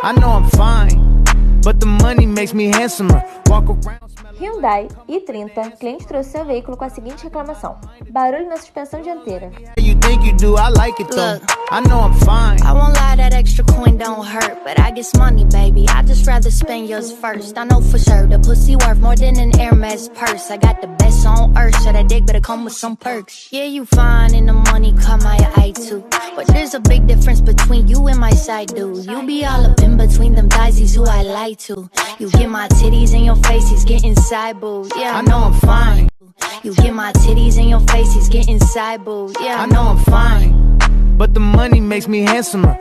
I know I'm fine, but the money makes me handsomer. Walk around. Hyundai i30, cliente trouxe seu veículo com a seguinte reclamação: barulho na suspensão dianteira. You think you do, I like it though. I know I'm fine. I won't lie, that extra coin don't hurt, but I guess money, baby, I just rather spend yours first. I know for sure the pussy worth more than an Hermes purse. I got the best on earth, so that dick better come with some perks. Yeah, you fine and the money come my eye too, but there's a big difference between you and my side dude. You be all up in between them thighs, he's who I like to. You get my titties in your face, he's getting side boo. Yeah, I know I'm fine. You get my titties in your face, he's getting side boo. Yeah, I know I'm fine, but the money makes me handsomer.